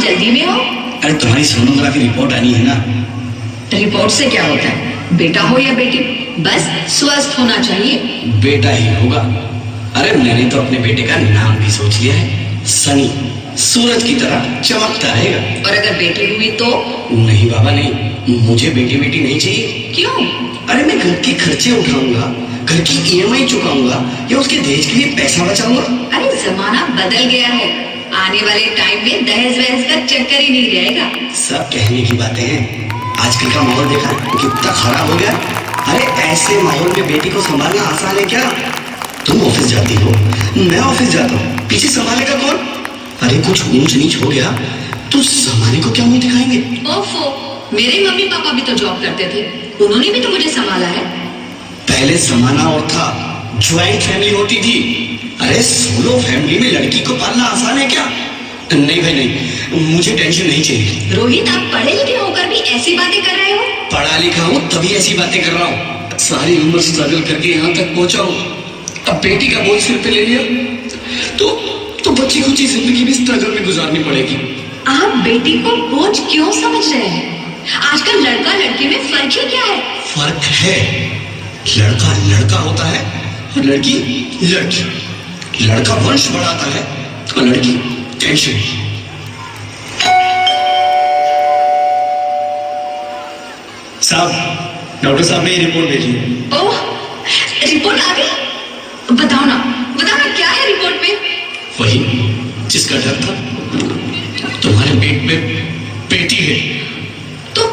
जल्दी में हो? अरे तुम्हारी सोनोग्राफी रिपोर्ट आनी है ना। रिपोर्ट से क्या होता है? बेटा हो या बेटी, बस स्वस्थ होना चाहिए। बेटा ही होगा। अरे मैंने तो अपने बेटे का नाम भी सोच लिया है, सनी। सूरज की तरह चमकता रहेगा। और अगर बेटी हुई तो? नहीं बाबा नहीं, मुझे बेटी बेटी नहीं चाहिए। क्यों? अरे मैं घर के खर्चे उठाऊंगा, घर की ईएमआई चुकाऊंगा या उसके दहेज के लिए पैसा बचाऊंगा। अरे जमाना बदल गया है, आने वाले टाइम में दहेज वहेज का चक्कर ही नहीं रहेगा। सब कहने की बातें हैं, आजकल का माहौल देखा कितना खराब हो गया। अरे ऐसे माहौल में बेटी को संभालना आसान है क्या? तुम ऑफिस जाती हो, मैं ऑफिस जाता हूँ, पीछे संभालेगा कौन? अरे कुछ ऊंच नीच हो गया तो संभालने को क्या मुंह दिखाएंगे? ओफो, मेरे मम्मी पापा भी तो जॉब करते थे, उन्होंने भी तो मुझे संभाला है। पहले जमाना और था, ज्वाइंट फैमिली होती थी। अरे सोलो फैमिली में लड़की को पालना आसान है क्या? नहीं भाई नहीं, मुझे टेंशन नहीं चाहिए। रोहित, आप पढ़े लिखे होकर भी ऐसी बातें कर रहे हो? पढ़ा लिखा हूँ तभी ऐसी बातें कर रहा हूँ। सारी उम्र स्ट्रगल करके यहाँ तक पहुंचा हूँ, अब बेटी का बोझ सिर पे ले लिया तो बच्ची खुची जिंदगी भी स्ट्रगल में गुजारनी पड़ेगी। आप बेटी को बोझ क्यों समझ रहे हैं? आजकल लड़का लड़की में फर्क ही क्या है? फर्क है, लड़का लड़का होता है और लड़की लड़की। लड़का वंश बढ़ाता है और लड़की टेंशन। साहब, डॉक्टर साहब ने ये रिपोर्ट भेजी है। ओह, रिपोर्ट आ गई? बताओ ना क्या है रिपोर्ट में? वही जिसका डर था, तुम्हारे पेट में बेटी है। तो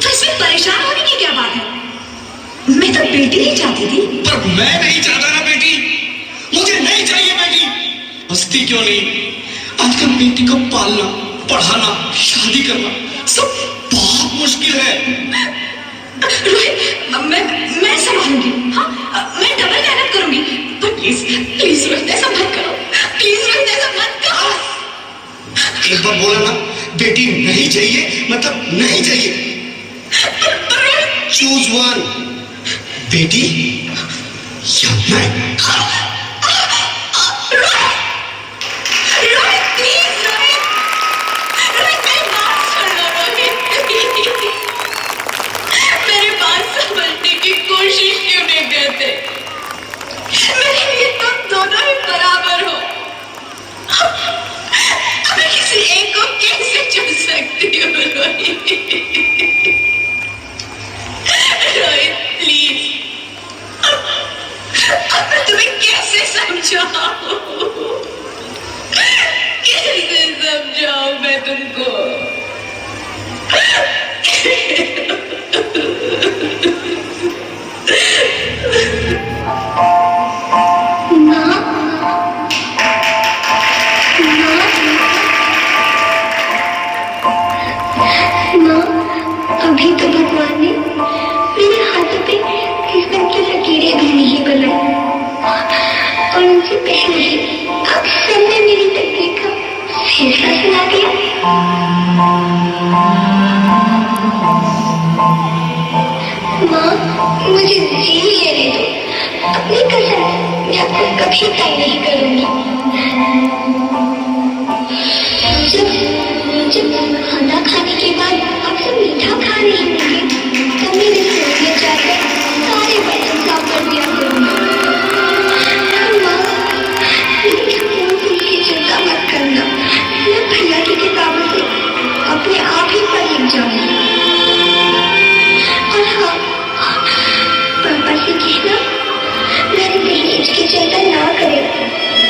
इसमें परेशान होने की क्या बात है? मैं तो बेटी ही चाहती थी। पर मैं नहीं चाहता ना बेटी, मुझे नहीं चाहिए बेटी। हंसती क्यों नहीं? आजकल बेटी को पालना, पढ़ाना, शादी करना सब बहुत मुश्किल है। रोहित, मैं संभालूंगी। हाँ, मैं डबल मेहनत करूंगी। पर प्लीज रोहित, ऐसा मत करो। प्लीज रोहित, ऐसा मत करो। एक बार बोला ना, बेटी नहीं चाहिए मतलब नहीं चाहिए। चूज वन, बेटी या मैं। रोहित प्लीज, रोहित मेरी बात सुन लो रोहित। मेरे पास समझने की कोशिश क्यों नहीं करते? मेरे लिए तुम दोनों ही बराबर हो। मैं किसी एक को कैसे चुन सकती हूँ रोहित? रोहित प्लीज, अब मैं तुम्हें कैसे समझाऊं? कैसे समझाऊं मैं तुमको? अभी तो भगवान ने मेरे हाथों पे किस्मत की लकीरें भी नहीं बनाई और उनसे पहले ही आप सबने मेरी तकदीर का फैसला सुना दिया। माँ, मुझे जी लेने दो। अपनी कसम, मैं आपको कभी तय नहीं करूंगी। जब खाना खाने के बाद आप सब मीठा खा रहे होंगे, तब मेरे रसोई में जाकर सारे बर्तन साफ कर दिया करूंगी। माँ, मेरी फोन की चिंता मत करना, मैं भैया की किताबों से अपने आप ही पढ़ लिख जाऊंगी। और हाँ, पापा से कहना मेरे दहेज की चिंता ना करें।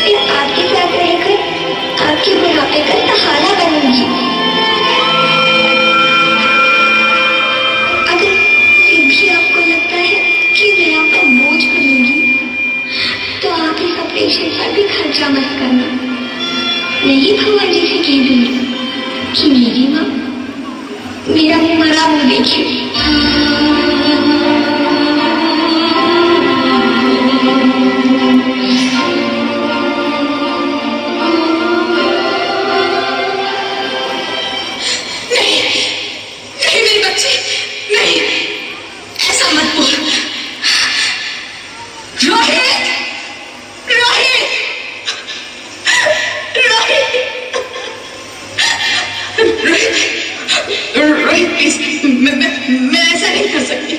मैं आपके साथ रहकर आपके बुढ़ापे का सहारा बनूंगी। अगर फिर भी आपको लगता है कि मैं आप पर बोझ बनूंगी, तो आप इस ऑपरेशन पर भी खर्चा मत करना। नहीं भगवान जी से कह दूंगी कि मेरी माँ मेरा मरा मुँह देखिए। प्लीज, मैं ऐसा नहीं कर सकती।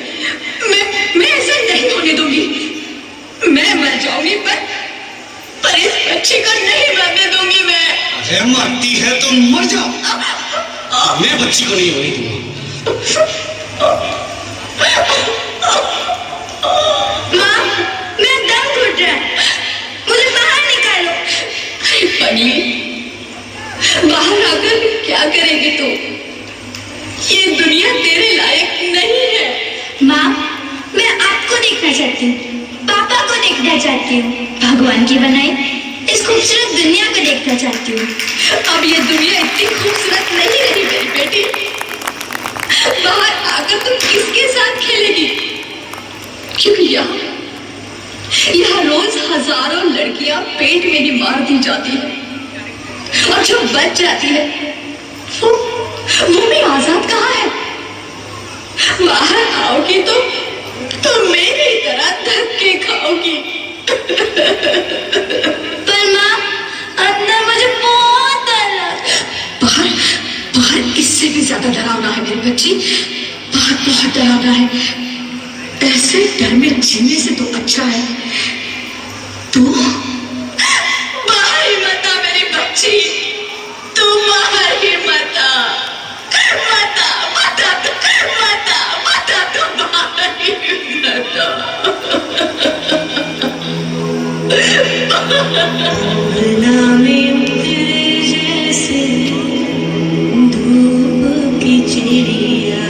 मैं ऐसा नहीं होने दूंगी। मैं मर जाऊंगी पर इस बच्चे को नहीं मरने दूंगी मैं। अरे मरती है तो मर जा, मैं बच्ची को नहीं होने दूंगा। माँ, मेरा दम घुट रहा है, मुझे बाहर निकालो। पगली, बाहर आकर क्या करेगी तू? ये दुनिया तेरे लायक नहीं है। माँ, मैं आपको देखना चाहती हूँ, पापा को देखना चाहती हूँ, भगवान की बनाई इस खूबसूरत दुनिया को देखना चाहती हूँ। अब ये दुनिया इतनी खूबसूरत नहीं रही मेरी बेटी। बाहर आकर तुम किसके साथ खेलेगी? क्योंकि यहाँ रोज हजारों लड़कियां पेट में ही मार दी जाती है, और जो बच जाती है वो भी आजाद कहाँ है? बाहर आओगी तो मेरी तरह धक्के खाओगी। पर माँ, अंदर मुझे बहुत डर लग रहा है। बाहर इससे भी ज्यादा डरावना है मेरी बच्ची। बाहर बहुत डरावना है। ऐसे डर में जीने से तो अच्छा है तू बाहर ही मत आ मेरी बच्ची। तू बाहर ही मत आ, मत आ, मत आ, तू मत आ, मत आ, तू बाहर ही मत आ। जैसे धूप की चिड़िया,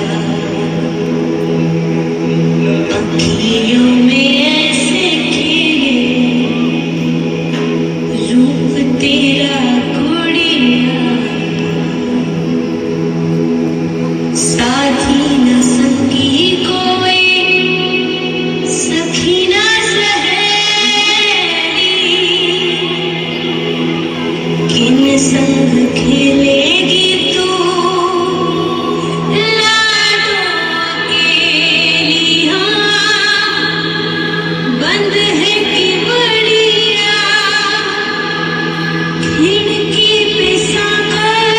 अखियों में ऐसे खिले रूप तेरा गुड़िया, साथी न संगी कोई, सखी न सहेली, किन संग खेलेगी तू लाडो अकेली। हाँ, बंद है कि बढ़िया खिड़की पे साकर,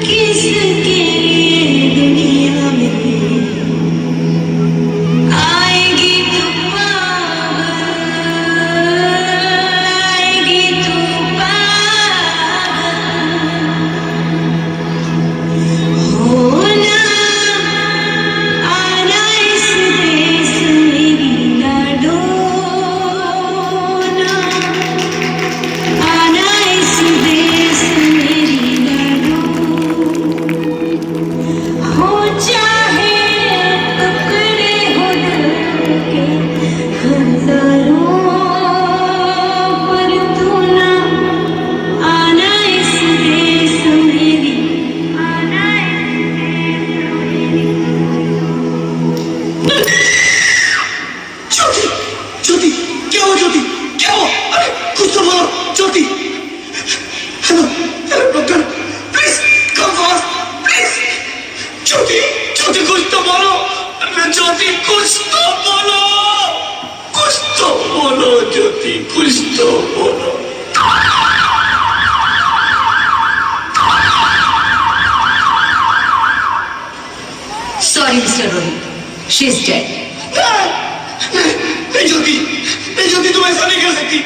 किसके लिए दुनिया में आएगी तू पागल, आएगी तू पागल। होना आना इस देश मेरी लाडो, आना इस देश मेरी लाडो। हो चाहे टुकड़े हो दिल के हजारों, पर तू ना आना इस देश मेरी, आना इस देश मेरी। ज्योति, ज्योति, क्या हो ज्योति, क्या हो? अरे कुछ तो बोलो Jyoti. Hello hello doctor, please come fast please. Jyoti, Jyoti कुछ तो बोलो। अरे ज्योति कुछ तो बोलो, कुछ तो बोलो ज्योति, कुछ तो बोलो। Sorry mister Rohit, she is dead. नहीं ज्योति, नहीं ज्योति, तुम ऐसा नहीं कर सकती,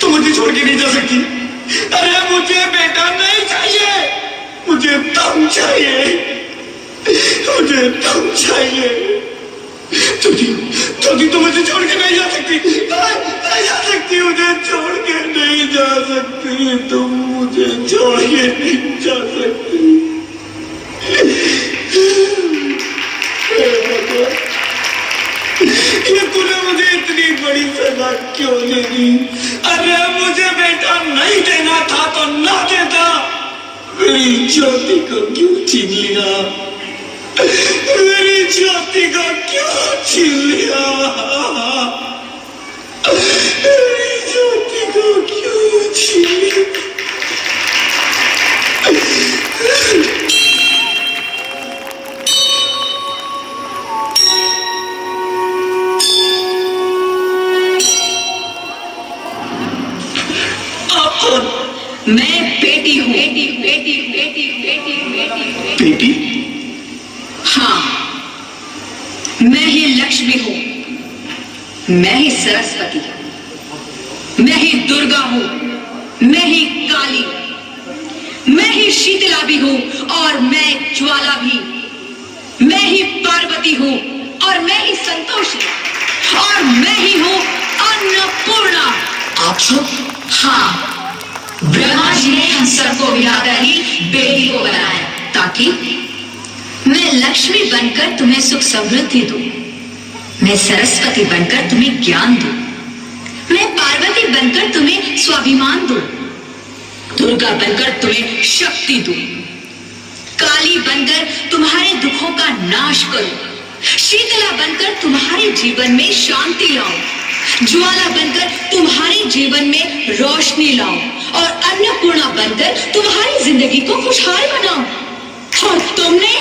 तुम मुझे छोड़ के नहीं जा सकती। अरे मुझे बेटा नहीं चाहिए, मुझे दम चाहिए, मुझे दम चाहिए। ज्योति, ज्योति तुम मुझे छोड़ के नहीं जा सकती, नहीं जा सकती, मुझे छोड़ के नहीं जा सकती, तुम मुझे छोड़ के नहीं जा सकती। ये तूने मुझे इतनी बड़ी सजा क्यों दे दी? अरे मुझे बेटा नहीं देना था तो ना देता, मेरी ज्योति को क्यों छीन लिया? मेरी ज्योति को क्यों छीन लिया? मेरी ज्योति को क्यों छीन लिया? मैं बेटी हूँ, बेटी बेटी बेटी बेटी बेटी बेटी। बेटी? हाँ, मैं ही लक्ष्मी हूं, मैं ही सरस्वती, मैं ही दुर्गा हूं, मैं ही काली, मैं ही शीतला भी हूं और मैं ज्वाला भी, मैं ही पार्वती हूं और मैं ही संतोषी, और मैं ही हूं अन्नपूर्णा। आप सब? हाँ, ब्रह्मा जी ने हम सबको मिलाकर ही बेटी को बनाया ताकि मैं लक्ष्मी बनकर तुम्हें सुख समृद्धि दूं, मैं सरस्वती बनकर तुम्हें ज्ञान दूं, मैं पार्वती बनकर तुम्हें स्वाभिमान दूं, दुर्गा बनकर तुम्हें शक्ति दूं, काली बनकर तुम्हारे दुखों का नाश करूं, शीतला बनकर तुम्हारे जीवन में शांति लाऊं, ज्वाला बनकर तुम्हारे जीवन में रोशनी लाऊं और अन्नपूर्णा बनकर तुम्हारी जिंदगी को खुशहाल बनाऊं। और तुमने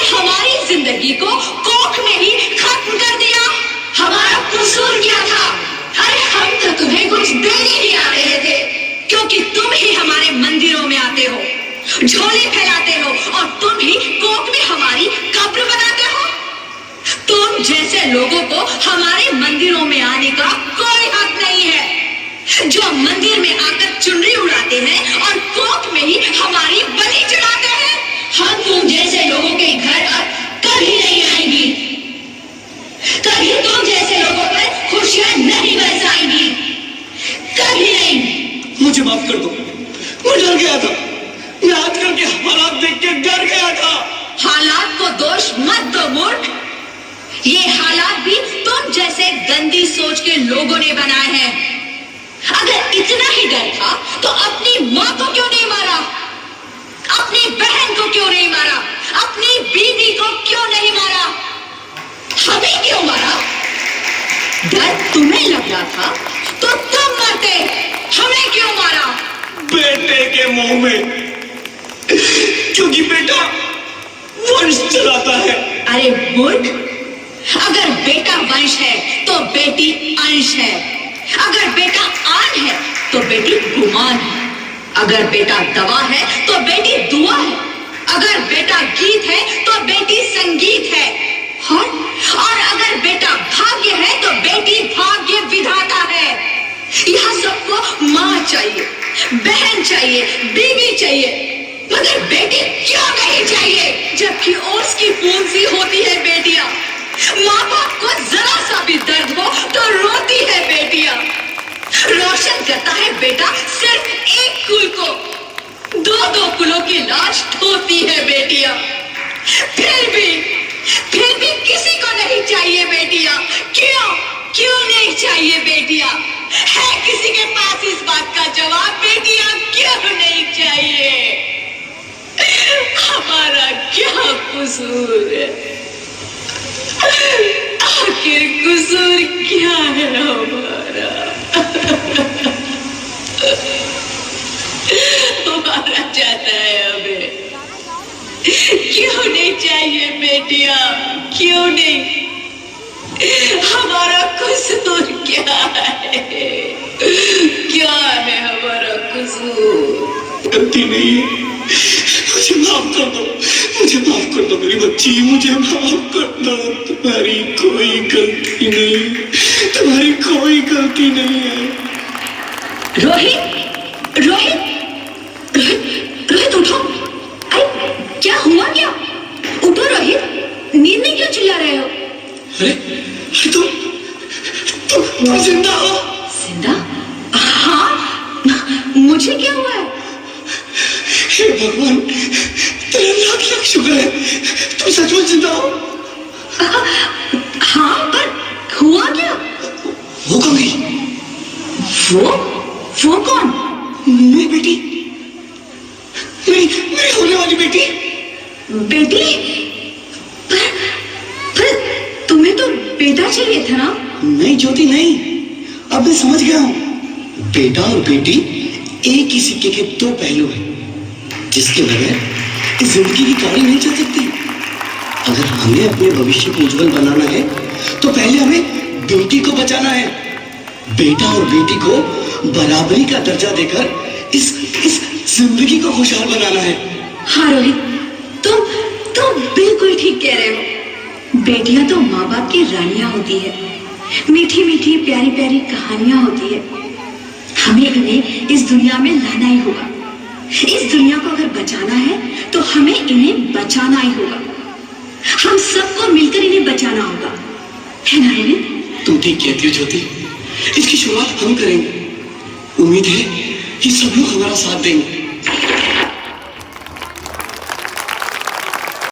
हमारी जिंदगी को कोख में ही खत्म कर दिया। हमारा कसूर क्या था? अरे हम तो तुम्हें कुछ देने ही आ रहे थे, क्योंकि तुम ही हमारे मंदिरों में आते हो, झोले फैलाते हो और तुम ही कोख में हमारी कब्र बनाते हो। तुम जैसे लोगों को हमारे मंदिरों में आने का कोई हक नहीं है, जो मंदिर में आकर चुनरी उड़ाते हैं और कोख में ही हमारी बलि चढ़ाते हैं। हम तुम जैसे लोगों के घर अब कभी नहीं आएंगी, कभी तुम जैसे लोगों पर खुशियां नहीं बरसाएंगी, कभी नहीं। मुझे माफ कर दो, मैं डर गया था, मैं आजकल के हालात देख के डर गया था। हालात को दोष मत दो मूर्ख, ये हालात भी तुम जैसे गंदी सोच के लोगों ने बनाए हैं। अगर इतना ही डर था तो अपनी माँ को क्यों नहीं मारा, अपनी बहन को क्यों नहीं मारा, अपनी बीवी को क्यों नहीं मारा, हमें क्यों मारा? डर तुम्हें लग रहा था तो तुम मरते, हमें क्यों मारा? बेटे के मुंह में, क्योंकि बेटा वंश चलाता है। अरे मूर्ख, अगर बेटा वंश है तो बेटी अंश है, अगर बेटा आन है तो बेटी गुमान है, अगर बेटा दवा है तो बेटी दुआ है, अगर बेटा गीत है तो बेटी संगीत है, और अगर बेटा भाग्य है तो बेटी भाग्य विधाता है। यहाँ सबको माँ चाहिए, बहन चाहिए, बीवी चाहिए, मगर बेटी क्यों नहीं चाहिए? जबकि ओस की बूंद सी होती है बेटियां, माँ बाप को जरा सा भी दर्द हो तो रोती है बेटियां, रोशन करता है बेटा सिर्फ एक कुल को, दो कुलों की लाश ढोती है बेटियां। फिर भी किसी को नहीं चाहिए बेटियां। क्यों नहीं चाहिए बेटियां? है किसी के पास इस बात का जवाब? बेटियां क्यों नहीं चाहिए? हमारा क्या कसूर है? आखिर कसूर क्या है हमारा? हमारा जाता है हमें। क्यों नहीं चाहिए बेटियां? क्यों नहीं? हमारा कसूर क्या है? क्या है हमारा कसूर? गलती नहीं है, मुझे माफ कर दो, मुझे माफ कर दो मेरी बच्ची, मुझे माफ कर दो। तुम्हारी कोई गलती नहीं, तुम्हारी कोई गलती नहीं है। रोहित, रोहित, रोहित, रोहित उठो। अरे क्या हुआ क्या? उठो रोहित, नींद में क्यों चिल्ला रहे हो? अरे तुम जिंदा हो? जिंदा? हाँ, मुझे क्या हुआ है? हे भगवान, तेरे लाख लाख शुक्र है, तुम सचमुच जिंदा हो। हाँ, पर हुआ क्या? वो कौन गई? वो कौन? मेरी बेटी, मेरी होने वाली बेटी। बेटी? पर तुम्हें तो बेटा चाहिए था ना? नहीं ज्योति नहीं, अब मैं समझ गया हूँ। बेटा और बेटी एक ही सिक्के के दो पहलू हैं, जिसके बगैर इस जिंदगी की कहानी नहीं चल सकती। अगर हमें अपने भविष्य को उज्जवल बनाना है तो पहले हमें बेटी को बचाना है। बेटा और बेटी को बराबरी का दर्जा देकर इस जिंदगी को खुशहाल बनाना है। हाँ रोहित, तुम बिल्कुल ठीक कह रहे हो। बेटियां तो माँ बाप की रानियां होती है, मीठी मीठी प्यारी प्यारी कहानियां होती है। हमें इन्हें इस दुनिया में लाना ही होगा। इस दुनिया को अगर बचाना है तो हमें इन्हें बचाना ही होगा। हम सबको मिलकर इन्हें बचाना होगा, है ना रोहित? तुम ठीक कहती हो ज्योति, इसकी शुरुआत हम करेंगे। उम्मीद है कि सब लोग हमारा साथ देंगे।